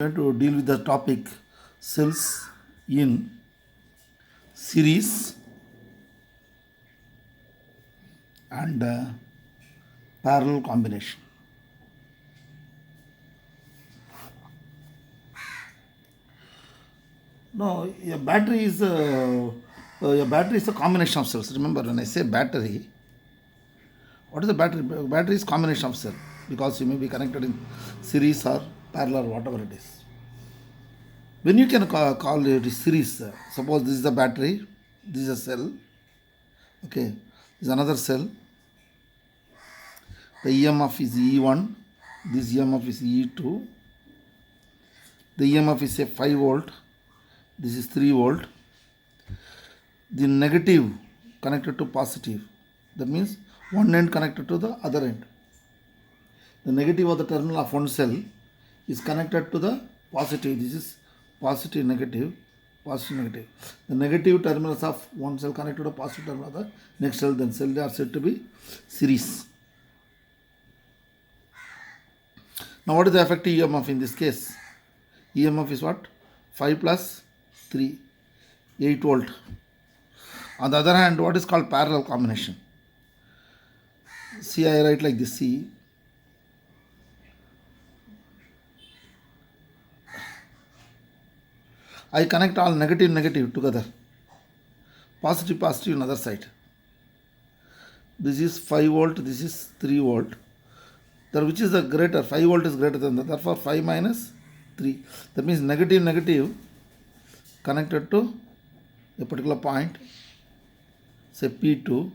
Going to deal with the topic cells in series and parallel combination. No, a battery is a combination of cells. Remember, when I say battery, what is the battery? Battery is combination of cell because you may be connected in series or parallel, whatever it is. When you can call it series, suppose this is the battery, this is a cell, okay, this is another cell. The EMF is E1, this EMF is E2. The EMF is say 5 volt, this is 3 volt. The negative connected to positive, that means one end connected to the other end. The negative of the terminal of one cell is connected to the positive. This is positive, negative, positive, negative. The negative terminals of one cell connected to the positive terminal of the next cell, then cell they are said to be series. Now what is the effective EMF in this case? EMF is what? 5 plus 3, 8 volt. On the other hand, what is called parallel combination? See, I write like this, see. I connect all negative, negative together. Positive, positive on other side. This is 5 volt, this is 3 volt. There which is the greater? 5 volt is greater than that. Therefore, 5 minus 3. That means negative, negative connected to a particular point, say P2.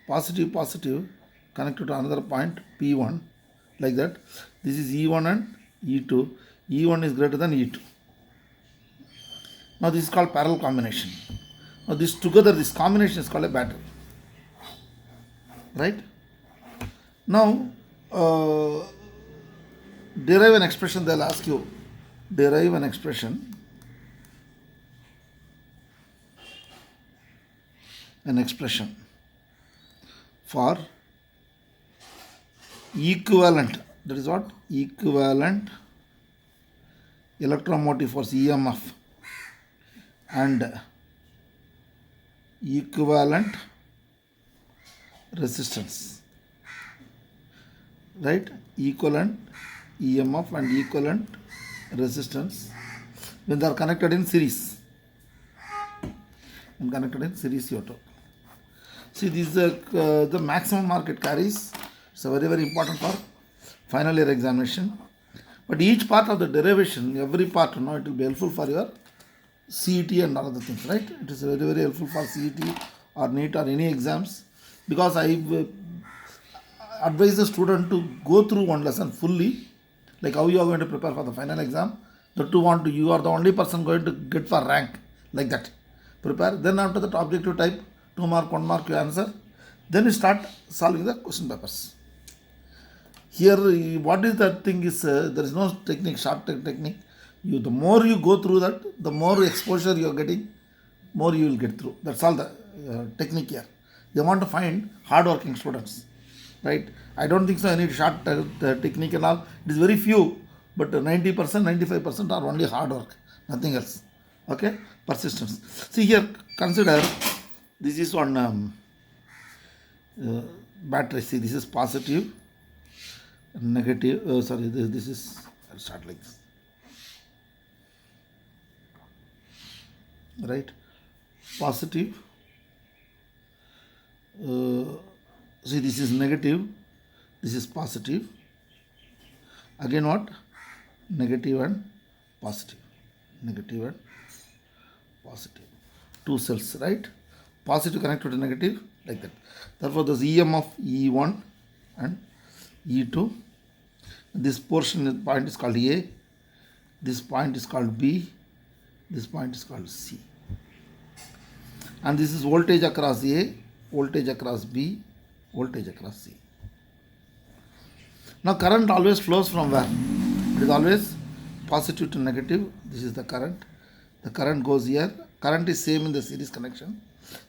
Positive, positive connected to another point, P1. Like that. This is E1 and E2. E1 is greater than E2. Now this is called parallel combination. Now this together, this combination is called a battery. Right? Now, derive an expression, they'll ask you. Derive an expression. An expression for equivalent. That is what? Equivalent electromotive force, EMF, and equivalent resistance, right? Equivalent EMF and equivalent resistance when they are connected in series. And connected in series, you have to see this is the maximum mark it carries. It's a very, very important for final year examination. But each part of the derivation, every part, it will be helpful for your CET and all other things, right? It is very, very helpful for CET or NEET or any exams, because I advise the student to go through one lesson fully, like how you are going to prepare for the final exam. You are the only person going to get for rank, like that. Prepare. Then after that, objective type, 2 mark, 1 mark you answer. Then you start solving the question papers. Here, what is the thing is, there is no technique, shortcut technique. The more you go through that, the more exposure you are getting, more you will get through. That's all the technique here. They want to find hard-working students, right? I don't think so any short technique and all. It is very few, but 90%, 95% are only hard work, nothing else. Okay? Persistence. See here, consider this is one battery. See, this is positive, negative. This is, I'll start like this. Right? Positive. See, this is negative, this is positive. Again what? Negative and positive. Negative and positive. Two cells, right? Positive connected to negative, like that. Therefore, the EMF E1 and E2. This point is called A. This point is called B. This point is called C. And this is voltage across A, voltage across B, voltage across C. Now current always flows from where? It is always positive to negative. This is the current. The current goes here. Current is same in the series connection.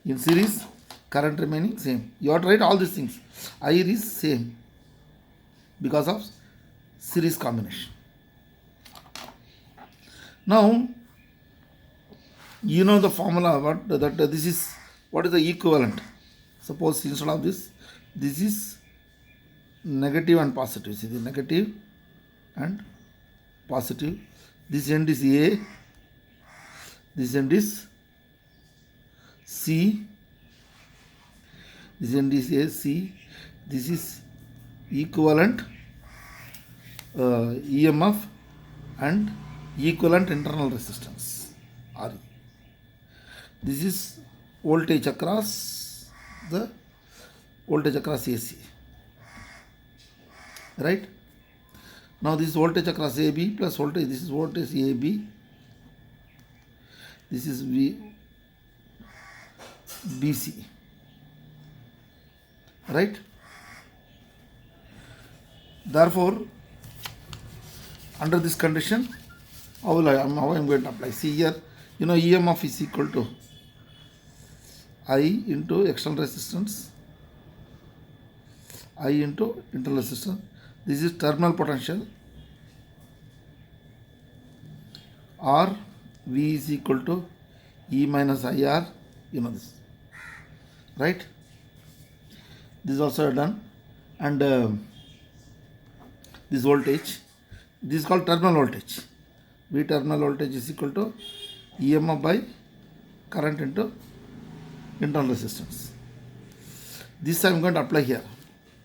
In series, current remaining same. You have to write all these things. I is same because of series combination. Now, you know the formula, that this is, what is the equivalent? Suppose instead of this is negative and positive. See the negative and positive. This end is A, this end is C, this end is A, C. This is equivalent EMF and equivalent internal resistance, RE. This is voltage across AC, right? Now this is voltage across AB plus voltage, this is voltage AB, this is BC, right? Therefore, under this condition, how I'm going to apply? See here, you know, EMF is equal to I into external resistance, I into internal resistance. This is terminal potential. R V is equal to E minus IR. You know this, right? This is also done. And this voltage, this is called terminal voltage. V terminal voltage is equal to EMF by current into internal resistance. This I am going to apply here.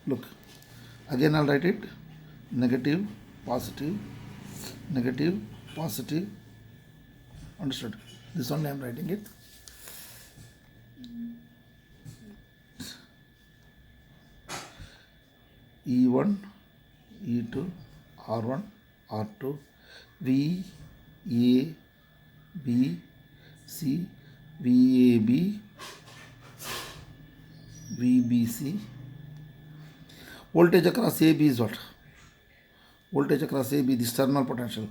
Look, again I'll write it: negative, positive, negative, positive. Understood? This only I am writing it. E1, E2, R1, R2, V, A, B, C, VAB, VBC. Voltage across AB is what? Voltage across AB, this terminal potential,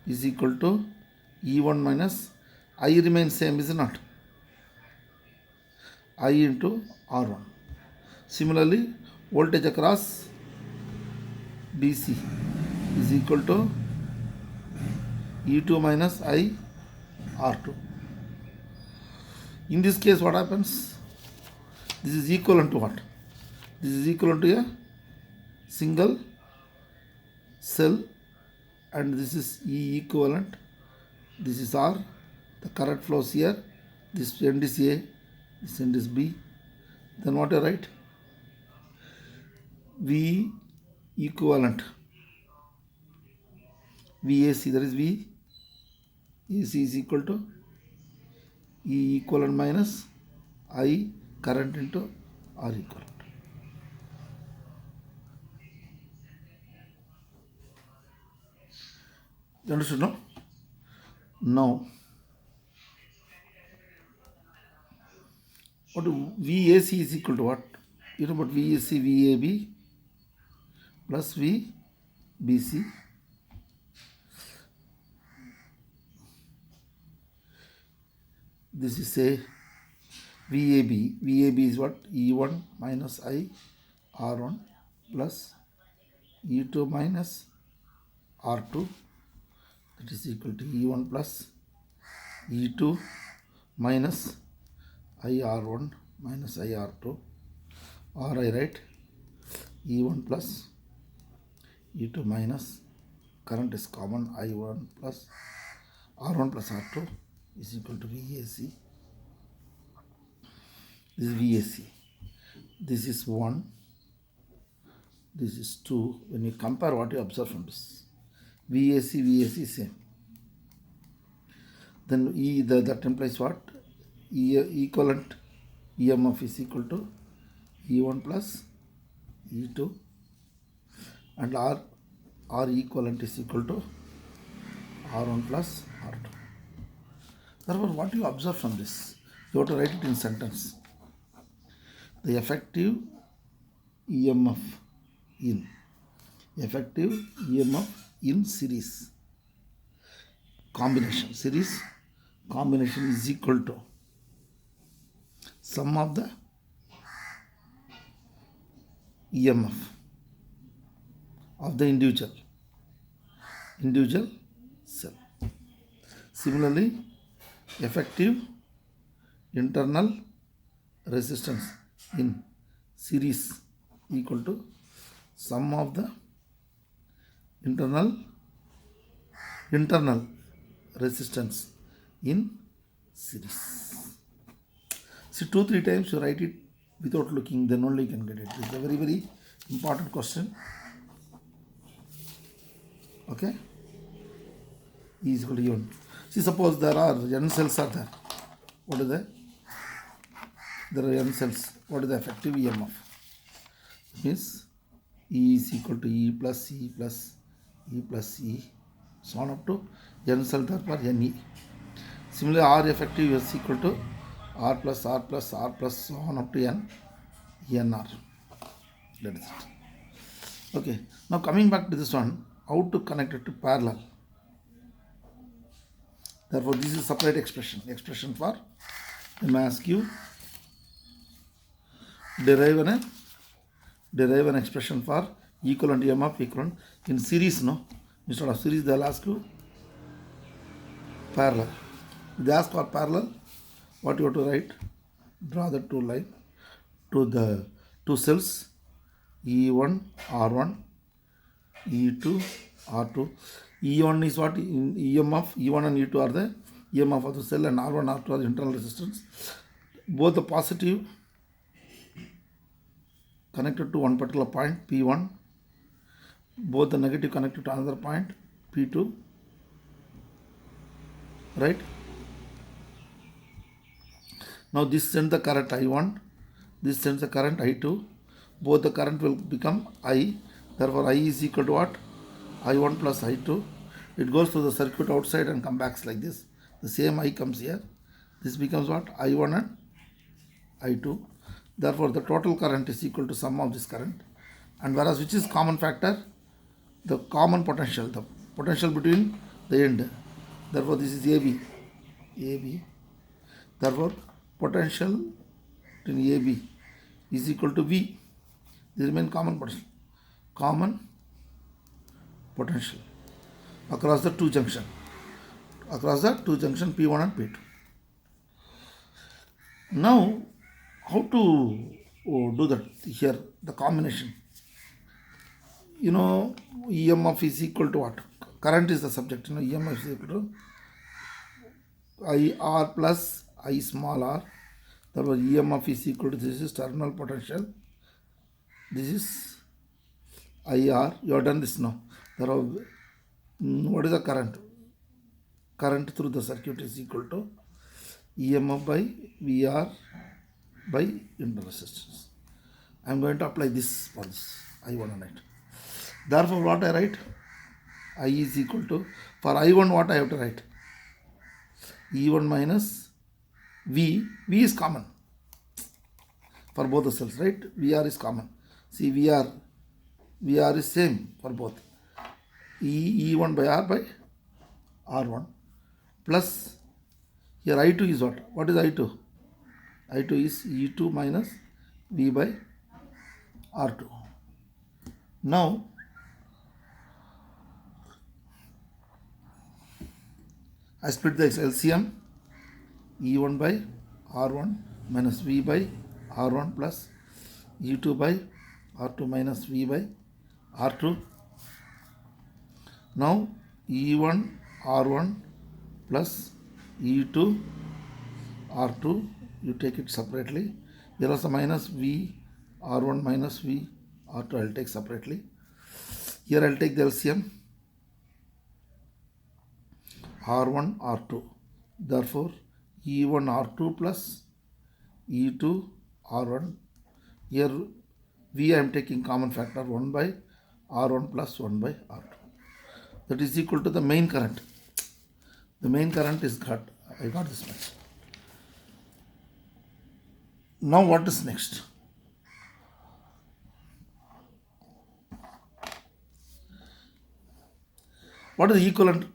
is equal to E1 minus I remains same, is it not? I into R1. Similarly, voltage across BC is equal to E2 minus I R2. In this case, what happens? This is equivalent to what? This is equivalent to a single cell, and this is E equivalent. This is R. The current flows here. This end is A, this end is B. Then what I write? V equivalent VAC, that is V AC is equal to E equivalent minus I current into R equivalent. You understood, no? Now, what VAC is equal to what? You know about VAC, VAB plus VBC. This is a VAB. VAB is what? E1 minus I R1 plus E2 minus R2, that is equal to E1 plus E2 minus IR1 minus IR2, or I write E1 plus E2 minus, current is common, I1 plus R1 plus R2 is equal to VAC. This is VAC. This is 1. This is 2. When you compare, what you observe from this? VAC same. Then that implies what? Equivalent EMF is equal to E1 plus E2, and R equivalent is equal to R1 plus R2. Therefore, what you observe from this? You have to write it in sentence. The effective EMF in series combination is equal to sum of the EMF of the individual cell. Similarly, effective internal resistance in series equal to sum of the internal resistance in series. See, 2-3 times you write it without looking, then only you can get it. It's a very, very important question. Okay? E is equal to E1. See, suppose there are N cells are there. What is that? There are N cells. What is the effective EMF? It means E is equal to E plus E plus E plus E, so on up to N cell therefore Ne. Similarly, R effective is equal to R plus R plus R plus so on up to NR. That is it. Okay. Now coming back to this one, how to connect it to parallel. Therefore, this is separate expression. Expression for, I may ask you, derive an expression for equivalent EMF equivalent in series. No, instead of series, they'll ask you parallel. If they ask for parallel, what you have to write? Draw the two line to the two cells E1 R1, E2 R2. E1 is what? In EMF, E1 and E2 are the EMF of the cell, and R1 R2 are the internal resistance. Both the positive connected to one particular point P1, both the negative connected to another point P2, right? Now this sends the current I1, this sends the current I2, both the current will become I, therefore I is equal to what? I1 plus I2. It goes to the circuit outside and comes back like this. The same I comes here. This becomes what? I1 and I2. Therefore, the total current is equal to sum of this current. And whereas which is common factor? The common potential. The potential between the end. Therefore, this is AB. AB. Therefore, potential between AB is equal to V. This remains common potential. Common potential across the two junction. Across the two junction P1 and P2. Now, how to do that here? The combination. You know, EMF is equal to what? Current is the subject. You know, EMF is equal to IR plus I small r. Therefore, EMF is equal to, this is terminal potential. This is IR. You have done this now. Therefore, what is the current? Current through the circuit is equal to EMF by VR by internal resistance. I am going to apply this for this I1 and I2. Therefore, what I write? I is equal to, for I1 what I have to write? E1 minus V. V is common for both the cells, right? VR is common. See, VR is same for both. E1 by R by R1 plus here I2 is what? What is I2? I2 is E2 minus V by R2. Now, I split the LCM. E1 by R1 minus V by R1 plus E2 by R2 minus V by R2. Now E1 R1 plus E2 R2, you take it separately. Here also minus V R1 minus V R2 I will take separately. Here I will take the LCM R1 R2. Therefore, E1 R2 plus E2 R1. Here V I am taking common factor 1 by R1 plus 1 by R2. That is equal to the main current. The main current is got. I got this much. Now what is next? What is the equivalent?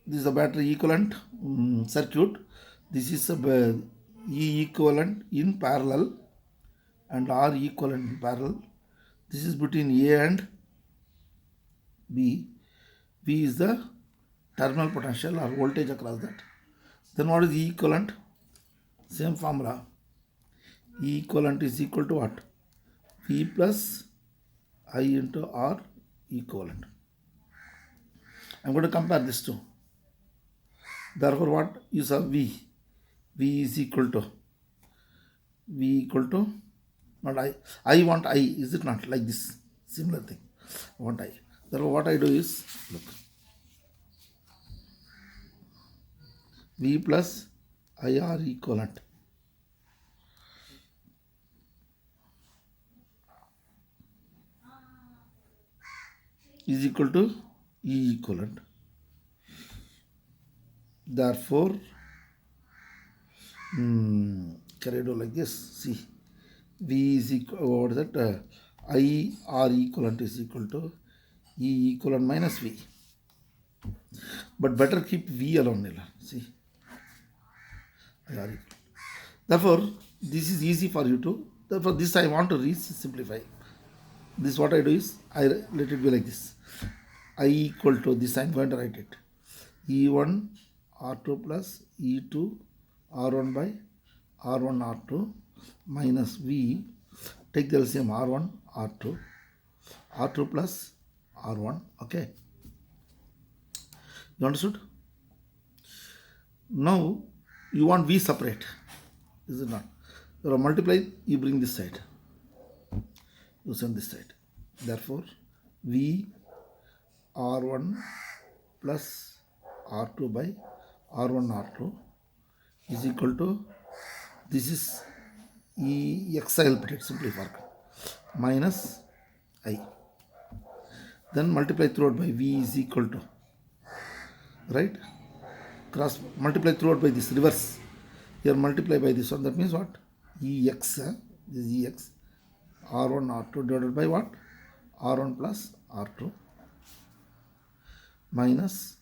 This is a battery equivalent circuit. This is a E equivalent in parallel and R equivalent in parallel. This is between A and B. B is the terminal potential or voltage across that. Then what is E equivalent? Same formula. E equivalent is equal to what? V plus I into R equivalent. I'm going to compare this two. Therefore, what you saw V? V is equal to not I. I want I, is it not? Like this. Similar thing. I want I. Therefore, what I do is, look. V plus IR equivalent is equal to E equivalent. Therefore, can I do like this? See, V is equal, what is that? IR equivalent is equal to E equivalent minus V. But better keep V alone. See, IR equivalent. Therefore, this is easy for you to. Therefore, this I want to simplify. This what I do is, I let it be like this. I equal to this, I am going to write it. E1 R2 plus E2 R1 by R1 R2 minus V. Take the LCM R1 R2. R2 plus R1. Okay. You understood? Now you want V separate. Is it not? You multiply, you bring this side. You send this side. Therefore, V R1 plus R2 by R1 R2 is equal to, this is EX, I will put it simply for minus I. Then multiply throughout by V is equal to, right? Cross multiply throughout by this reverse. Here multiply by this one. That means what? EX, this is EX, R1 R2 divided by what? R1 plus R2 minus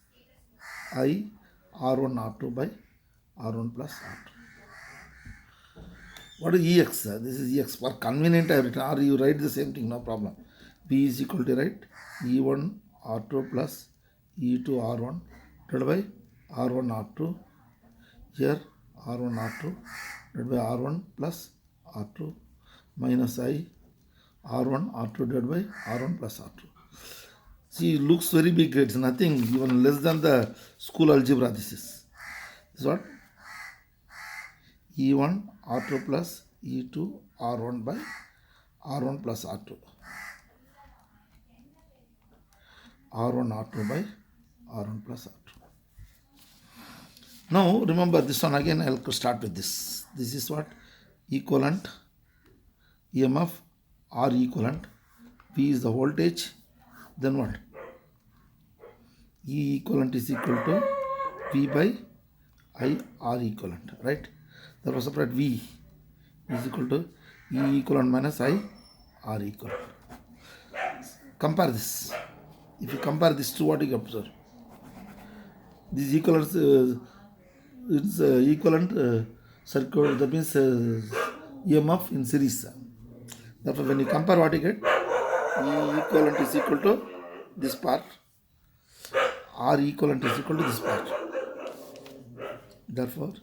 I R1 R2 by R1 plus R2. What is EX? This is EX. For convenient I have written, or you write the same thing, no problem. P is equal to, right, E1 R2 plus E2 R1 divided by R1 R2. Here R1 R2 divided by R1 plus R2 minus I R1 R2 divided by R1 plus R2. See, it looks very big. It's nothing, even less than the school algebra. This is what? E1 R2 plus E2 R1 by R1 plus R2. R1 R2 by R1 plus R2. Now remember this one again. I'll start with this. This is what? Equivalent EMF R equivalent. V is the voltage. Then what? E equivalent is equal to V by I R equivalent, right? Therefore, separate V is equal to E equivalent minus I R equivalent. Compare this. If you compare this to what you observe, this equivalent it's equivalent circuit. That means EMF in series. Therefore, when you compare, what you get? E equivalent is equal to this part. R equivalent is equal to this part. Therefore,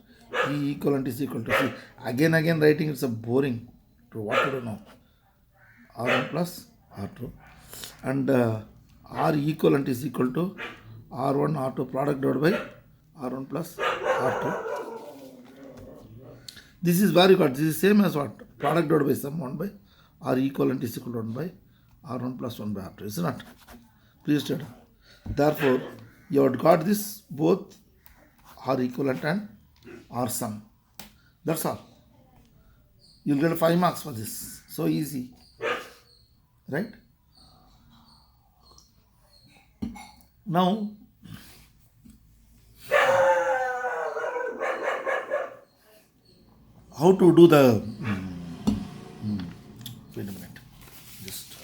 E equivalent is equal to, see, again writing, it's a boring to what to do now. R1 plus R2 and R equivalent is equal to R1 R2 product divided by R1 plus R2. This is where you got, this is same as what? Product divided by sum 1 by R equivalent is equal to 1 by R1 plus 1 by R2. Is it not? Please state. Therefore, you have got this both R equivalent and R sum. That's all. You'll get 5 marks for this. So easy. Right? Now, how to do the wait a minute. Just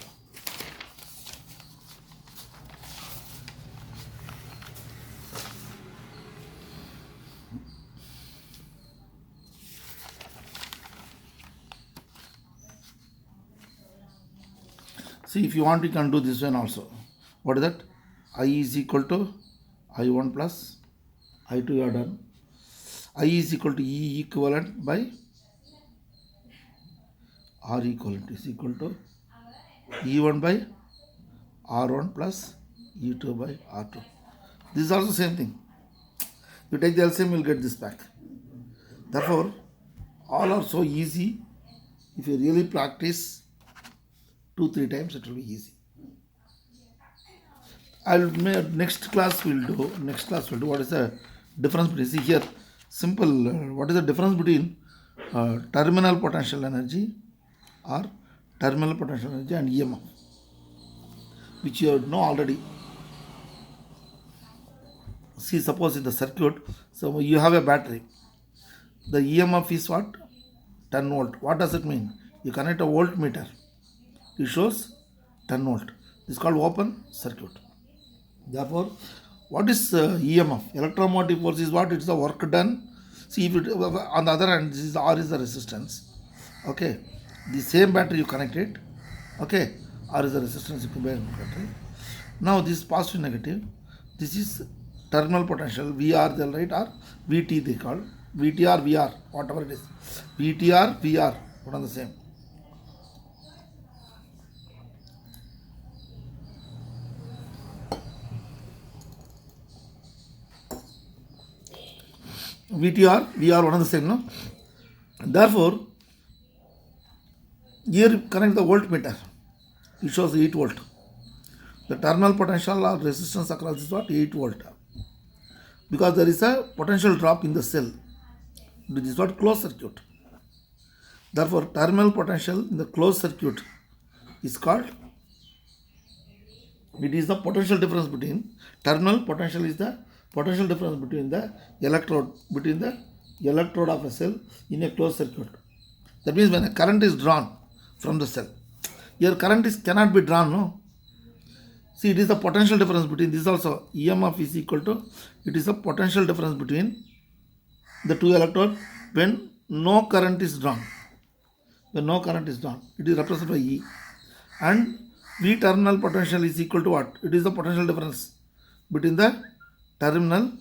see, if you want, you can do this one also. What is that? I is equal to I1 plus I2 you are done. I is equal to E equivalent by R equivalent is equal to E1 by R1 plus E2 by R2. This is also same thing. You take the LCM, you will get this back. Therefore, all are so easy. If you really practice 2-3 times, it will be easy. Next class we'll do what is the difference between, see here, simple, what is the difference between terminal potential energy or terminal potential energy and EMF, which you know already. See, suppose in the circuit, so you have a battery. The EMF is what? 10 volt. What does it mean? You connect a voltmeter. It shows 10 volt. This is called open circuit. Therefore, what is EMF? Electromotive force is what? It's the work done. See, if it, on the other hand, this is R is the resistance. Okay. The same battery you connect it. Okay. R is the resistance you can bear in the battery. Now this is positive negative. This is terminal potential. VR they'll write or VT they call. VT or VR, whatever it is. VT or VR, what are the same. VTR, VR, one of the same, no? Therefore, here you connect the voltmeter. It shows 8 volt. The terminal potential or resistance across is what? 8 volt. Because there is a potential drop in the cell. This is what? Closed circuit. Therefore, terminal potential in the closed circuit is called, it is the potential difference between, terminal potential is the potential difference between the electrode of a cell in a closed circuit. That means when a current is drawn from the cell, your current cannot be drawn, no? See, it is the potential difference between this also. EMF is equal to, it is the potential difference between the two electrodes when no current is drawn. When no current is drawn, it is represented by E. And V terminal potential is equal to what? It is the potential difference between the terminal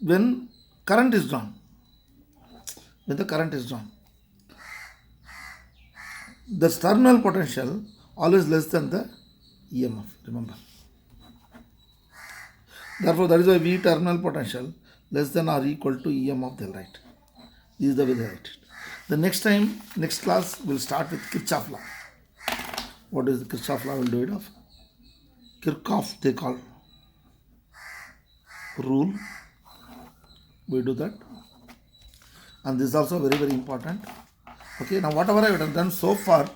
when current is drawn. When the current is drawn. The terminal potential always less than the EMF, remember. Therefore, that is why V terminal potential less than or equal to EMF, they'll write. This is the way they write it. The next class, we'll start with Kirchhoff law. What is the Kirchhoff law? We'll do it of Kirchhoff, they call rule. We do that. And this is also very, very important. Okay, now whatever I have done so far,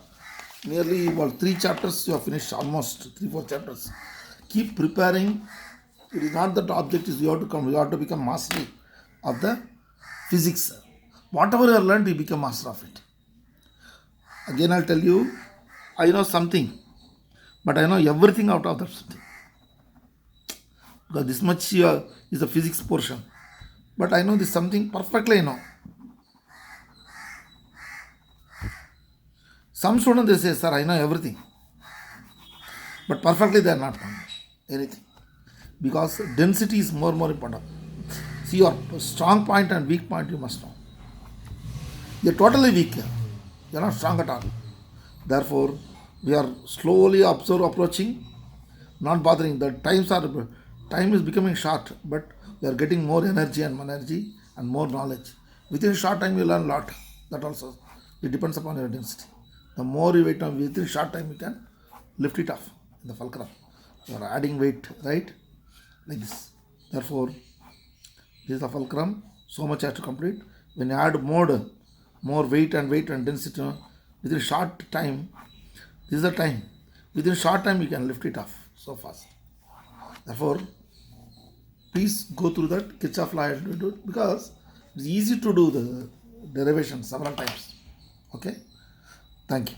nearly 3 chapters you have finished, almost 3-4 chapters. Keep preparing. It is not that the object is you have to become mastery of the physics. Whatever you have learned, you become master of it. Again, I'll tell you, I know something, but I know everything out of that something. Because this much is the physics portion. But I know this something perfectly, I know. Some students, they say, sir, I know everything. But perfectly they are not knowing anything. Because density is more important. See, your strong point and weak point you must know. You are totally weak. You are not strong at all. Therefore, we are slowly approaching, not bothering. The time is becoming short, but we are getting more energy and more knowledge. Within short time, you learn a lot. That also, it depends upon your density. The more you wait on, within short time, you can lift it off in the fulcrum. You are adding weight, right? Like this. Therefore, this is the fulcrum. So much has to complete. When you add more weight and density, within short time, this is the time. Within short time, you can lift it off so fast. Therefore, please go through that Kirchhoff law because it's easy to do the derivation several times. Okay? Thank you.